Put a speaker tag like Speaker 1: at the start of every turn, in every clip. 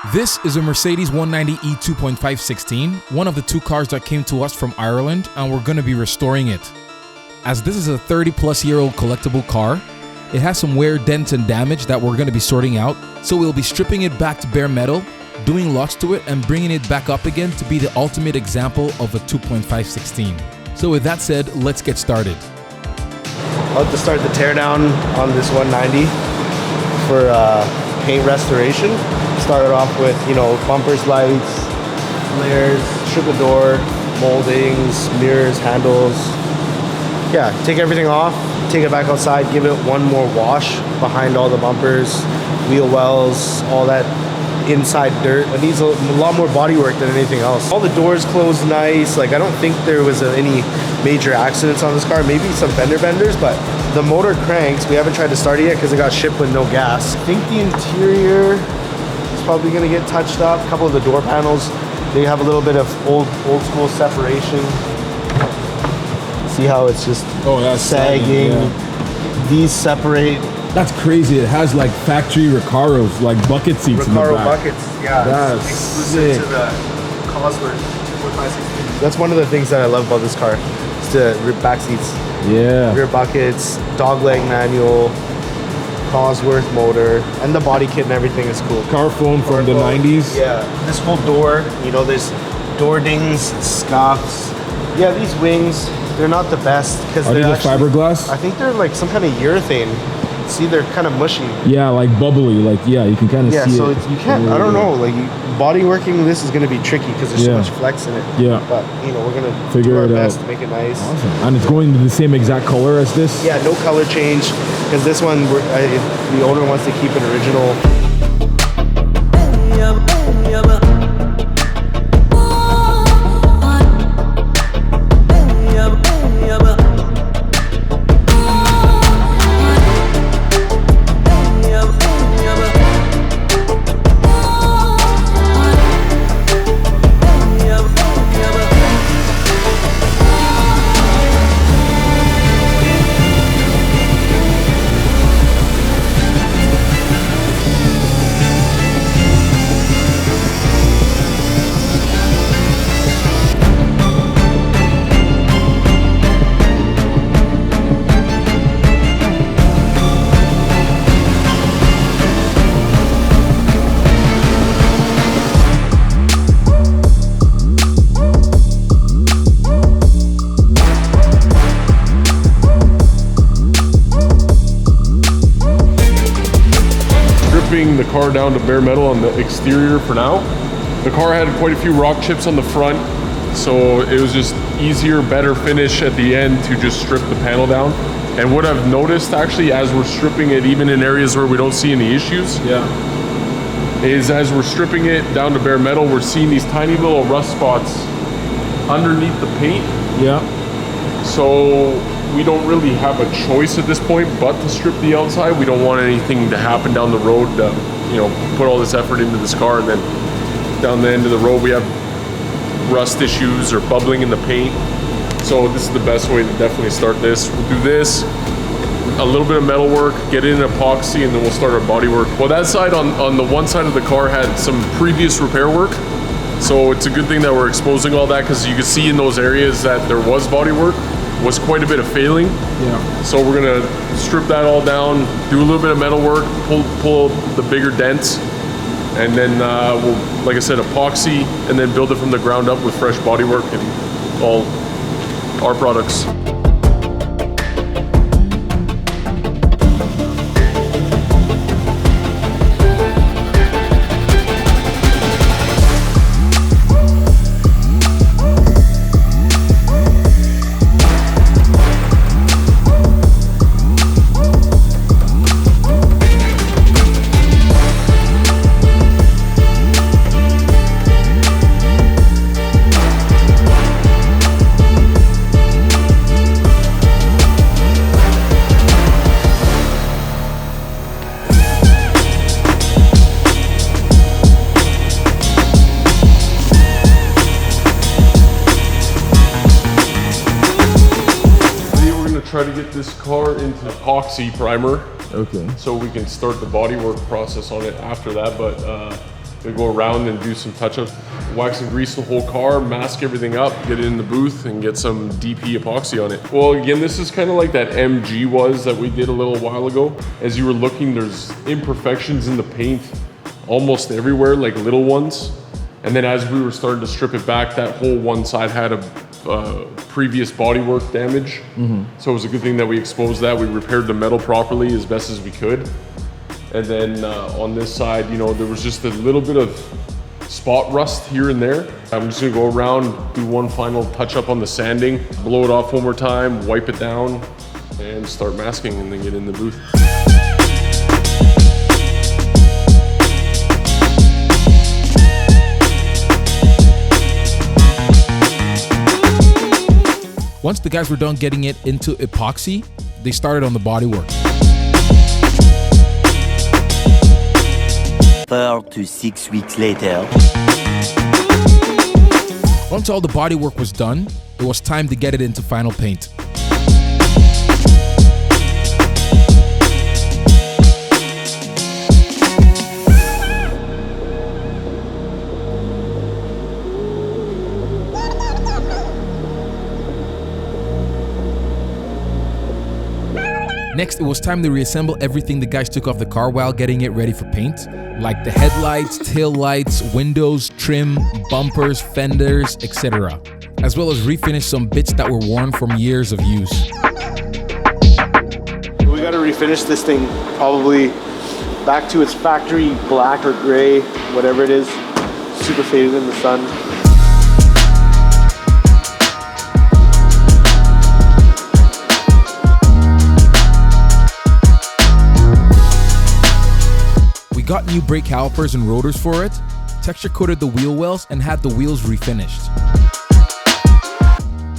Speaker 1: This is a Mercedes 190E 2.5-16, one of the two cars that came to us from Ireland, and we're going to be restoring it. As this is a 30-plus-year-old collectible car, it has some wear, dents, and damage that we're going to be sorting out, so we'll be stripping it back to bare metal, doing lots to it, and bringing it back up again to be the ultimate example of a 2.5-16. So with that said, let's get started.
Speaker 2: I'll have to start the teardown on this 190 for paint restoration. Started off with, bumpers, lights, flares, strip the door, moldings, mirrors, handles. Yeah, take everything off, take it back outside, give it one more wash behind all the bumpers, wheel wells, all that inside dirt. It needs a lot more body work than anything else. All the doors closed nice. Like, I don't think there was any major accidents on this car. Maybe some fender benders, but the motor cranks, we haven't tried to start it yet because it got shipped with no gas. I think the interior is probably gonna get touched up. A couple of the door panels, they have a little bit of old school separation. See how it's just sagging. Yeah. These separate.
Speaker 1: That's crazy. It has like factory Recaros, like bucket seats in the back.
Speaker 2: Buckets, yeah.
Speaker 1: That's
Speaker 2: exclusive to the Cosworth 2.5-16. That's one of the things that I love about this car. It's the back seats.
Speaker 1: Yeah.
Speaker 2: Rear buckets, dog leg manual, Cosworth motor, and the body kit and everything is cool.
Speaker 1: Car phone from the 90s.
Speaker 2: Yeah. This whole door, there's door dings, scuffs. Yeah, these wings, they're not the best because they're actually
Speaker 1: fiberglass.
Speaker 2: I think they're like some kind of urethane. See, they're kind of mushy.
Speaker 1: Yeah, like bubbly. Like, yeah, you can kind of see it.
Speaker 2: Yeah, so you can't, I don't know, like body working this is going to be tricky because there's so much flex in it. Yeah. But, we're going to do our best to make it nice.
Speaker 1: Awesome. And it's going to the same exact color as this?
Speaker 2: Yeah, no color change because this one, the owner wants to keep it original.
Speaker 3: The car down to bare metal on the exterior for now. The car had quite a few rock chips on the front, so it was just easier, better finish at the end to just strip the panel down. And what I've noticed actually as we're stripping it, even in areas where we don't see any issues, is as we're stripping it down to bare metal, we're seeing these tiny little rust spots underneath the paint.
Speaker 1: Yeah.
Speaker 3: So we don't really have a choice at this point but to strip the outside. We don't want anything to happen down the road to, put all this effort into this car and then down the end of the road we have rust issues or bubbling in the paint. So this is the best way to definitely start this. We'll do this, a little bit of metal work, get it in epoxy, and then we'll start our body work. Well, that side on the one side of the car had some previous repair work. So it's a good thing that we're exposing all that because you can see in those areas that there was body work, was quite a bit of failing.
Speaker 1: Yeah.
Speaker 3: So we're gonna strip that all down, do a little bit of metal work, pull the bigger dents, and then we'll, like I said, epoxy, and then build it from the ground up with fresh body work and all our products. Try to get this car into epoxy primer.
Speaker 1: Okay.
Speaker 3: So we can start the bodywork process on it after that. But We go around and do some touch-ups, wax and grease the whole car, mask everything up, get it in the booth, and get some DP epoxy on it. Well, again, this is kind of like that MG was that we did a little while ago. As you were looking, there's imperfections in the paint almost everywhere, like little ones. And then as we were starting to strip it back, that whole one side had a previous bodywork damage. So it was a good thing that we exposed that. We repaired the metal properly as best as we could. And then on this side, you know, there was just a little bit of spot rust here and there. I'm just gonna go around, do one final touch up on the sanding, blow it off one more time, wipe it down, and start masking and then get in the booth.
Speaker 1: Once the guys were done getting it into epoxy, they started on the bodywork.
Speaker 4: 4 to 6 weeks later.
Speaker 1: Once all the bodywork was done, it was time to get it into final paint. Next, it was time to reassemble everything the guys took off the car while getting it ready for paint, like the headlights, tail lights, windows, trim, bumpers, fenders, etc. As well as refinish some bits that were worn from years of use.
Speaker 2: We got to refinish this thing probably back to its factory black or gray, whatever it is, super faded in the sun.
Speaker 1: Got new brake calipers and rotors for it, texture coated the wheel wells, and had the wheels refinished.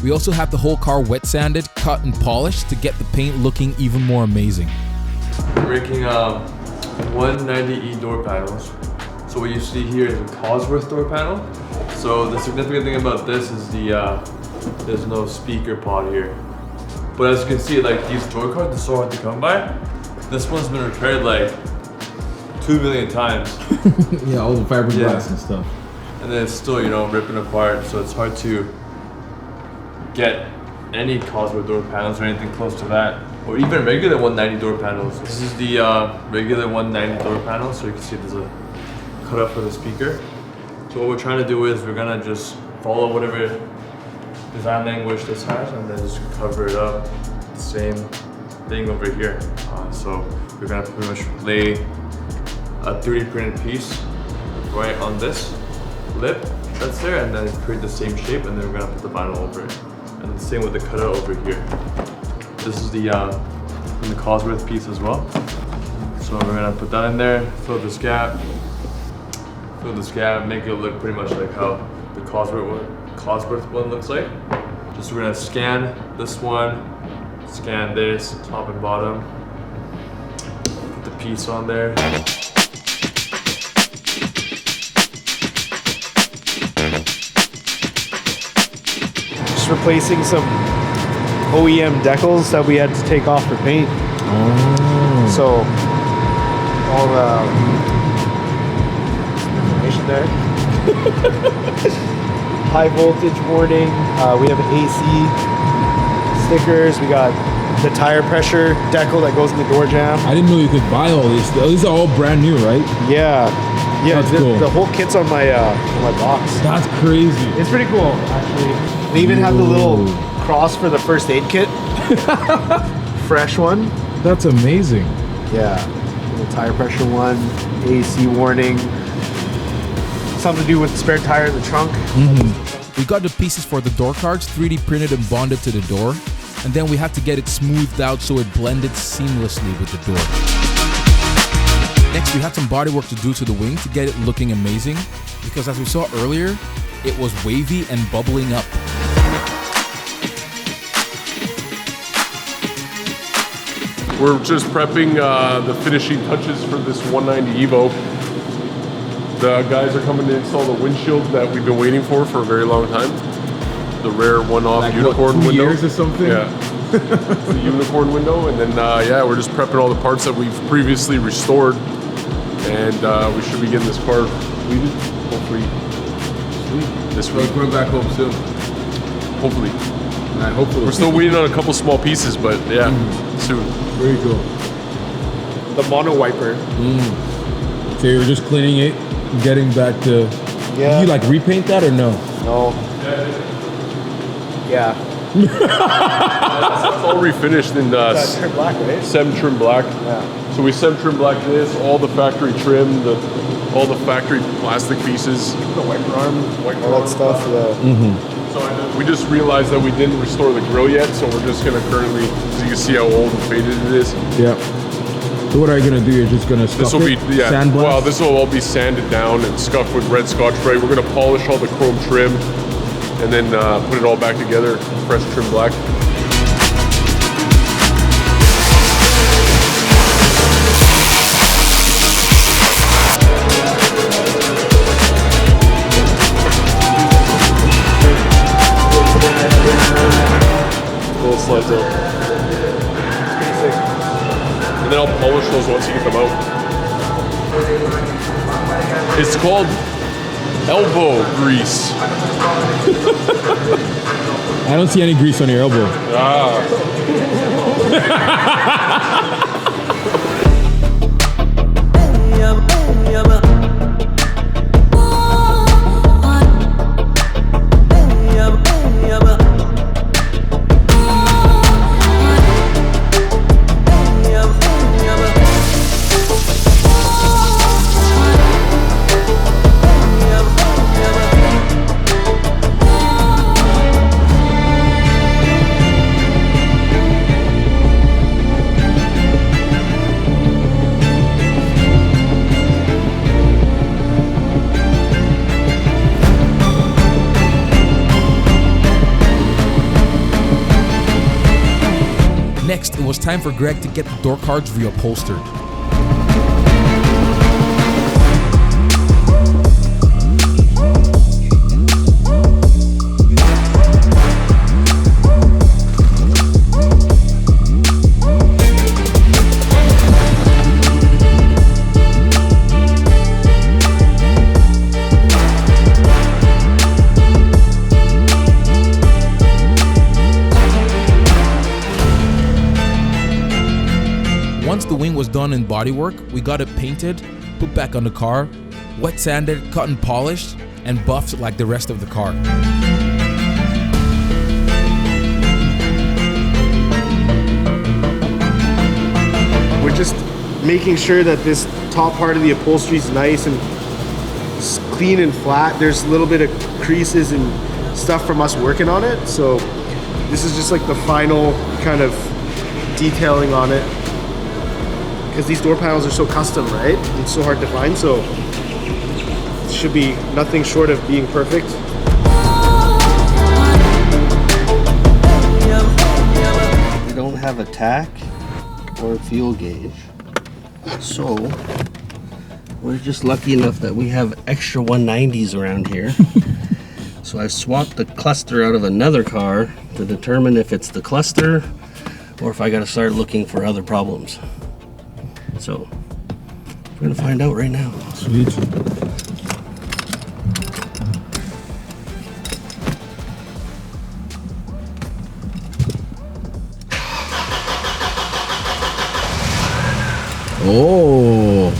Speaker 1: We also had the whole car wet sanded, cut, and polished to get the paint looking even more amazing.
Speaker 5: We're making 190E door panels. So what you see here is a Cosworth door panel. So the significant thing about this is there's no speaker pod here. But as you can see, like these door cards are so hard to come by. This one's been repaired like 2 million times.
Speaker 1: Yeah, all the fiberglass and stuff.
Speaker 5: And then it's still, you know, ripping apart, so it's hard to get any Cosworth door panels or anything close to that, or even regular 190 door panels. This is the regular 190 door panel, so you can see there's a cutout for the speaker. So what we're trying to do is we're gonna just follow whatever design language this has and then just cover it up. The same thing over here. So we're gonna pretty much lay a 3D printed piece right on this lip that's there, and then create the same shape, and then we're gonna put the vinyl over it. And the same with the cutout over here. This is the from the Cosworth piece as well. So we're gonna put that in there, fill this gap, make it look pretty much like how the Cosworth one looks like. Just we're gonna scan this one, scan this top and bottom, put the piece on there.
Speaker 2: Replacing some OEM decals that we had to take off for paint. So all the information there. High voltage warning. We have AC stickers. We got the tire pressure decal that goes in the door jamb.
Speaker 1: I didn't know you could buy all these. These are all brand new, right?
Speaker 2: Yeah.
Speaker 1: That's cool.
Speaker 2: The whole kit's on my box.
Speaker 1: That's crazy.
Speaker 2: It's pretty cool, actually. They even have the little cross for the first aid kit. Fresh one.
Speaker 1: That's amazing.
Speaker 2: Yeah. The tire pressure one, AC warning. Something to do with the spare tire in the trunk.
Speaker 1: We got the pieces for the door cards 3D printed and bonded to the door. And then we had to get it smoothed out so it blended seamlessly with the door. Next, we had some bodywork to do to the wing to get it looking amazing, because as we saw earlier, it was wavy and bubbling up.
Speaker 3: We're just prepping the finishing touches for this 190 Evo. The guys are coming to install the windshield that we've been waiting for a very long time. The rare one-off
Speaker 1: Like
Speaker 3: unicorn
Speaker 1: what, 2
Speaker 3: window.
Speaker 1: years or something?
Speaker 3: Yeah. It's the unicorn window, and then yeah, we're just prepping all the parts that we've previously restored, and we should be getting this car completed. Hopefully this
Speaker 1: So
Speaker 3: week.
Speaker 1: we're going back home soon.
Speaker 3: Hopefully.
Speaker 1: Alright, hopefully.
Speaker 3: We're still waiting on a couple small pieces, but yeah, soon.
Speaker 1: Very cool.
Speaker 2: The mono wiper.
Speaker 1: So you're just cleaning it, getting back to.
Speaker 2: Yeah.
Speaker 1: Do you like repaint that or no?
Speaker 2: No. Yeah.
Speaker 3: It's all refinished in
Speaker 2: Turn black, right?
Speaker 3: SEM trim black.
Speaker 2: Yeah.
Speaker 3: So we SEM trim black this, all the factory trim, all the factory plastic pieces, the wiper arm,
Speaker 2: All that stuff. Yeah.
Speaker 3: So we just realized that we didn't restore the grill yet, so we're just gonna currently, so you can see how old and faded it is.
Speaker 1: Yeah. So what are you gonna do? You're just gonna scuff
Speaker 3: This will be, yeah,
Speaker 1: sandblast?
Speaker 3: well, this will all be sanded down and scuffed with red Scotch-Brite. We're gonna polish all the chrome trim and then put it all back together, fresh trim black. Little slides out. And then I'll polish those once you get them out. It's called elbow grease.
Speaker 1: I don't see any grease on your elbow. Next, it was time for Greg to get the door cards reupholstered. Once the wing was done in bodywork, we got it painted, put back on the car, wet sanded, cut and polished, and buffed like the rest of the car.
Speaker 2: We're just making sure that this top part of the upholstery is nice and clean and flat. There's a little bit of creases and stuff from us working on it. So this is just like the final kind of detailing on it. Because these door panels are so custom, right? It's so hard to find, so it should be nothing short of being perfect.
Speaker 6: We don't have a tack or a fuel gauge, so we're just lucky enough that we have extra 190s around here. So I've swapped the cluster out of another car to determine if it's the cluster or if I gotta start looking for other problems. So we're gonna find out right now.
Speaker 1: Sweet. Oh,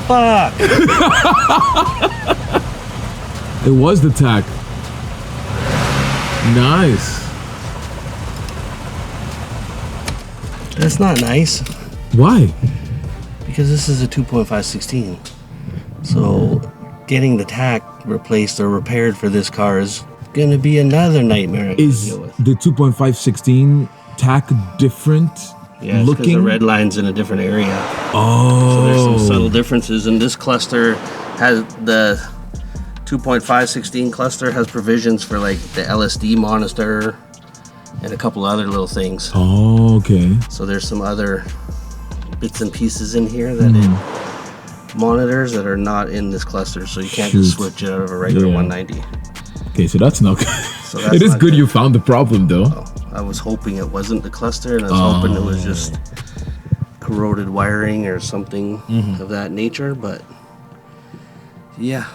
Speaker 6: Fuck!
Speaker 1: it was the tack. Nice.
Speaker 6: That's not nice.
Speaker 1: Why?
Speaker 6: Because this is a 2.5-16. So getting the tack replaced or repaired for this car is gonna be another nightmare I gotta
Speaker 1: Is
Speaker 6: deal with.
Speaker 1: the 2.5-16 tack different
Speaker 6: Yeah, because the
Speaker 1: looking?
Speaker 6: red line's in a different area.
Speaker 1: Oh.
Speaker 6: So there's some subtle differences. And this cluster has the 2.5-16 cluster has provisions for like the LSD monitor and a couple other little things.
Speaker 1: Oh, okay.
Speaker 6: So there's some other bits and pieces in here that it monitors that are not in this cluster. So you can't just
Speaker 1: Shoot.
Speaker 6: switch it out of a regular
Speaker 1: Yeah.
Speaker 6: 190.
Speaker 1: Okay, so that's not good.
Speaker 6: So that's
Speaker 1: It is
Speaker 6: not
Speaker 1: good
Speaker 6: good.
Speaker 1: you found the problem though.
Speaker 6: I was hoping it wasn't the cluster, and I was hoping it was just corroded wiring or something of that nature, but Yeah,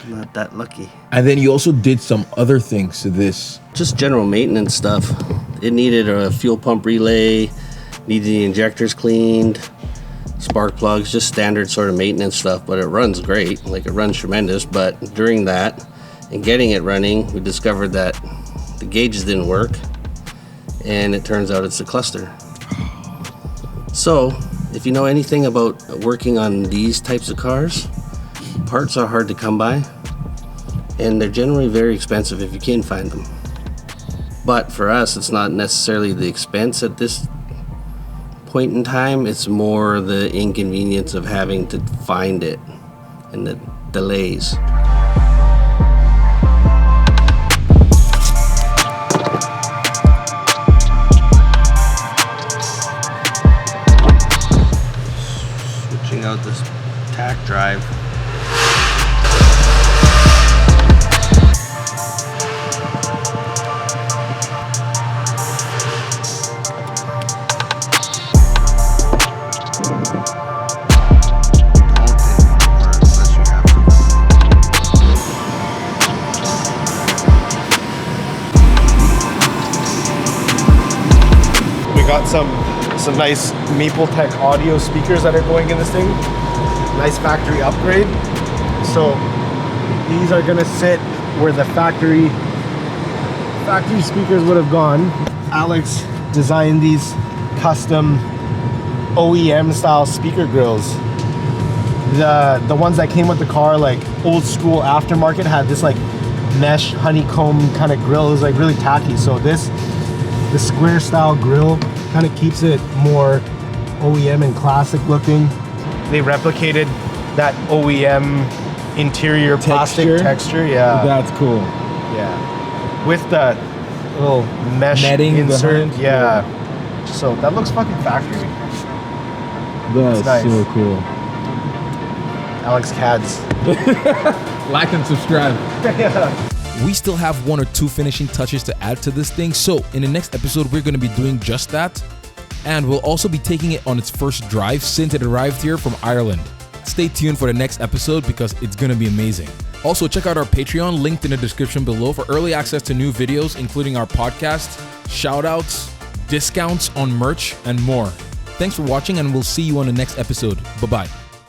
Speaker 6: not that lucky.
Speaker 1: And then you also did some other things to this.
Speaker 6: Just general maintenance stuff. It needed a fuel pump relay, needed the injectors cleaned, spark plugs, just standard sort of maintenance stuff, but it runs great. Like, it runs tremendous. But during that and getting it running, we discovered that the gauges didn't work, and it turns out it's the cluster. So if you know anything about working on these types of cars, parts are hard to come by, and they're generally very expensive if you can find them. But for us, it's not necessarily the expense at this point in time, it's more the inconvenience of having to find it and the delays. Switching out this tack drive.
Speaker 2: Got some nice Mapletech audio speakers that are going in this thing. Nice factory upgrade. So these are gonna sit where the factory speakers would have gone. Alex designed these custom OEM style speaker grills. The ones that came with the car, like old school aftermarket, had this like mesh honeycomb kind of grill. It was like really tacky. So the square style grill kind of keeps it more OEM and classic looking. They replicated that OEM interior plastic texture. Yeah,
Speaker 1: That's cool.
Speaker 2: yeah, with the little mesh
Speaker 1: Netting
Speaker 2: insert.
Speaker 1: behind.
Speaker 2: Yeah, so that looks fucking factory.
Speaker 1: That's
Speaker 2: nice.
Speaker 1: so cool.
Speaker 2: Alex Cads.
Speaker 1: Like and subscribe. We still have one or two finishing touches to add to this thing, so in the next episode we're going to be doing just that, and we'll also be taking it on its first drive since it arrived here from Ireland. Stay tuned for the next episode because it's going to be amazing. Also, check out our Patreon, linked in the description below, for early access to new videos, including our podcast, shoutouts, discounts on merch, and more. Thanks for watching, and we'll see you on the next episode. Bye-bye.